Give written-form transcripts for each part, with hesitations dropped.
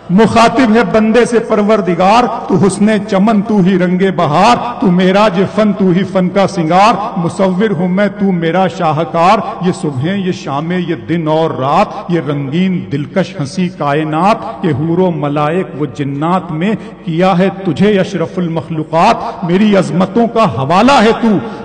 مخاطب ہے بندے سے پروردگار، تو حسن چمن تو ہی رنگ بہار، تو معراج فن تو ہی فن کا سنگار، مصور ہوں میں تو میرا شاہکار، یہ صبحیں یہ شامیں یہ دن اور رات، یہ رنگین دلکش ہنسی کائنات، یہ حور و ملائک و جنات میں کیا ہے تجھے اشرف المخلوقات، میری عظمتوں کا حوالہ ہے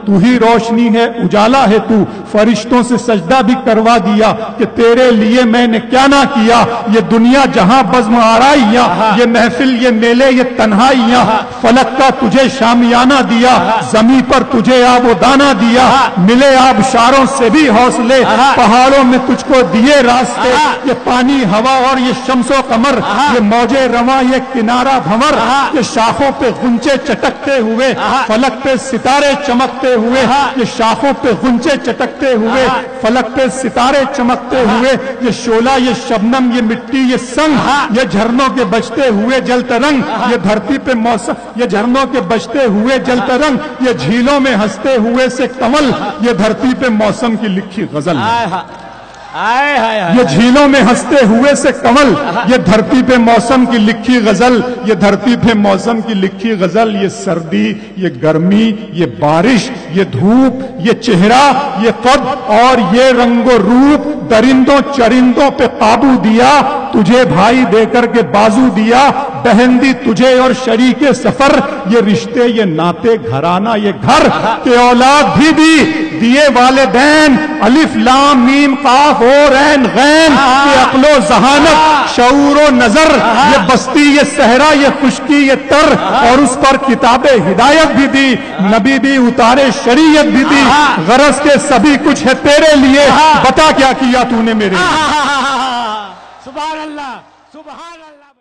تو ہی روشنی ہے اجالا ہے تو، فرشتوں سے سجدہ بھی کروا دیا کہ تیرے لیے میں نے کیا نہ کیا، یہ دنیا جہاں بزم آرائیاں، یہ محفل یہ میلے یہ تنہائیاں، فلک کا تجھے شامیانہ دیا، زمین پر تجھے آب و دانہ دیا، ملے آبشاروں سے بھی حوصلے، پہاڑوں میں تجھ کو دیے راستے، یہ پانی ہوا اور یہ شمس و قمر، یہ موجے رواں یہ کنارہ بھنور، یہ شاخوں پہ غنچے چٹکتے ہوئے، فلک پہ ستارے چمکتے ہوئے، یہ شاخوں پہ غنچے چٹکتے ہوئے، فلک پہ ستارے چمکتے ہوئے، یہ شعلہ یہ شبنم یہ مٹی یہ سنگ، یہ جھرنوں کے بجتے ہوئے جل ترنگ، یہ دھرتی پہ موسم یہ جھرنوں کے بجتے ہوئے جل ترنگ، یہ جھیلوں میں ہنستے ہوئے سے کمل، یہ دھرتی پہ موسم کی لکھی غزل، یہ جھیلوں میں ہنستے ہوئے سے کمل، یہ دھرتی پہ موسم کی لکھی غزل، یہ دھرتی پہ موسم کی لکھی غزل، یہ سردی یہ گرمی یہ بارش یہ دھوپ یہ چہرہ یہ قد اور یہ رنگ و روپ، درندوں چرندوں پہ قابو دیا، تجھے بھائی دے کر کے بازو دیا، بہن دی تجھے اور شریک سفر، یہ رشتے یہ ناتے گھرانہ یہ گھر، کہ اولاد بھی دیے والدین، الف لام میم قاف اور عین غین، کہ عقل و ذہانت شعور و نظر، یہ بستی یہ صحرا یہ خشکی یہ تر، اور اس پر کتاب ہدایت بھی دی، نبی بھی اتارے شریعت بھی دی، غرض کے سبھی کچھ ہے تیرے لیے، بتا کیا کیا تو نے میرے لیے۔ سبحان اللہ سبحان اللہ۔